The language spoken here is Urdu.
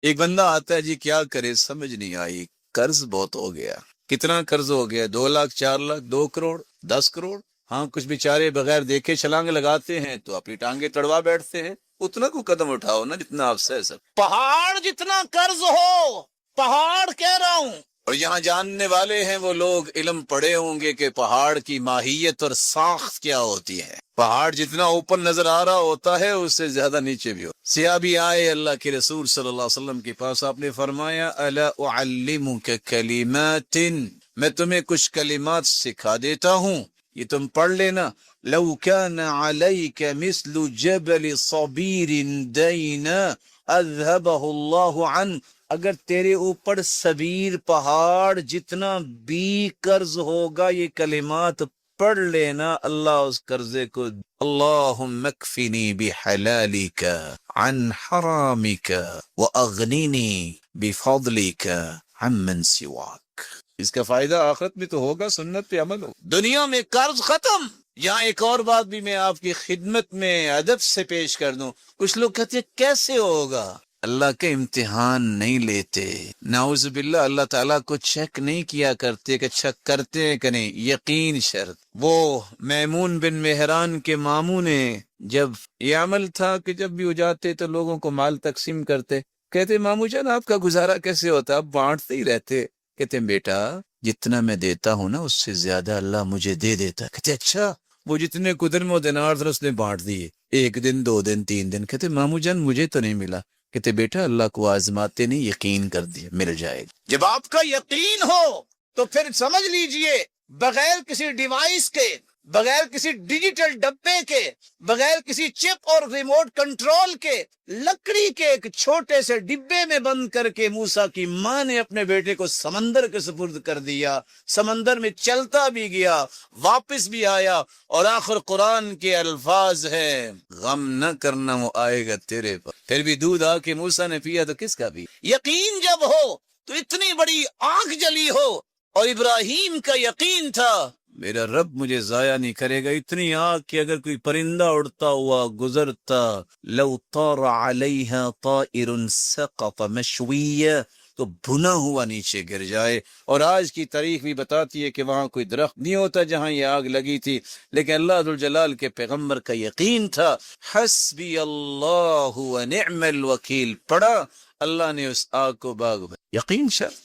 ایک بندہ آتا ہے جی کیا کرے سمجھ نہیں آئی، قرض بہت ہو گیا۔ کتنا قرض ہو گیا؟ 2 لاکھ، 4 لاکھ، 2 کروڑ، 10 کروڑ۔ ہاں کچھ بیچارے بغیر دیکھے چھلانگ لگاتے ہیں تو اپنی ٹانگیں تڑوا بیٹھتے ہیں۔ اتنا کو قدم اٹھاؤ نا جتنا آپ سہ سکتے۔ پہاڑ جتنا قرض ہو، پہاڑ کہہ رہا ہوں، اور یہاں جاننے والے ہیں وہ لوگ، علم پڑھے ہوں گے کہ پہاڑ کی ماہیت اور ساخت کیا ہوتی ہے۔ پہاڑ جتنا اوپر نظر آ رہا ہوتا ہے اس سے زیادہ نیچے بھی ہو۔ سیابی آئے اللہ کے رسول صلی اللہ علیہ وسلم کے پاس، آپ نے فرمایا الا اعلمک کلمات، میں تمہیں کچھ کلمات سکھا دیتا ہوں، یہ تم پڑھ لینا۔ لو كان عليك مثل جبل صبیر دینا اذهبه الله عنك، اگر تیرے اوپر صبیر پہاڑ جتنا بھی قرض ہوگا، یہ کلمات پڑھ لینا، اللہ اس قرضے کو۔ اللہم اکفنی بحلالک عن حرامک واغننی بفضلک عمن سواک۔ اس کا فائدہ آخرت میں تو ہوگا، سنت پہ عمل ہو، دنیا میں قرض ختم۔ یہاں ایک اور بات بھی میں آپ کی خدمت میں ادب سے پیش کر دوں۔ کچھ لوگ کہتے ہیں کیسے ہوگا؟ اللہ کا امتحان نہیں لیتے، نعوذ باللہ، اللہ تعالیٰ کو چیک نہیں کیا کرتے کہ چیک کرتے ہیں کہ نہیں، یقین شرط۔ وہ میمون بن مہران کے ماموں نے جب یہ عمل تھا کہ جب بھی ہو جاتے تو لوگوں کو مال تقسیم کرتے، کہتے ماموں جان آپ کا گزارا کیسے ہوتا؟ آپ بانٹتے ہی رہتے۔ کہتے بیٹا جتنا میں دیتا ہوں نا اس سے زیادہ اللہ مجھے دے دیتا۔ کہتے اچھا، وہ جتنے قدرم و دینار تھے اس نے بانٹ دیے، 1 دن 2 دن 3 دن۔ کہتے ماموں جان مجھے تو نہیں ملا۔ کہتے بیٹا اللہ کو آزماتے نہیں، یقین کر دیا مل جائے گا۔ جب آپ کا یقین ہو تو پھر سمجھ لیجئے بغیر کسی ڈیوائس کے، بغیر کسی ڈیجیٹل ڈبے کے، بغیر کسی چپ اور ریموٹ کنٹرول کے، لکڑی کے ایک چھوٹے سے ڈبے میں بند کر کے موسیٰ کی ماں نے اپنے بیٹے کو سمندر کے سپرد کر دیا۔ سمندر میں چلتا بھی گیا، واپس بھی آیا، اور آخر قرآن کے الفاظ ہیں غم نہ کرنا وہ آئے گا تیرے پر۔ پھر بھی دودھ آ کے موسیٰ نے پیا تو کس کا بھی؟ یقین جب ہو تو اتنی بڑی آنکھ جلی ہو، اور ابراہیم کا یقین تھا میرا رب مجھے ضائع نہیں کرے گا، اتنی آگ کہ اگر کوئی پرندہ اڑتا ہوا گزرتا، لو طار علیہا طائر سقط مشویہ، تو بھنا ہوا نیچے گر جائے۔ اور آج کی تاریخ بھی بتاتی ہے کہ وہاں کوئی درخت نہیں ہوتا جہاں یہ آگ لگی تھی، لیکن اللہ ذوالجلال کے پیغمبر کا یقین تھا۔ حسبی اللہ ونعم الوکیل پڑھا، اللہ نے اس آگ کو باغ بنا۔ یقین شرط۔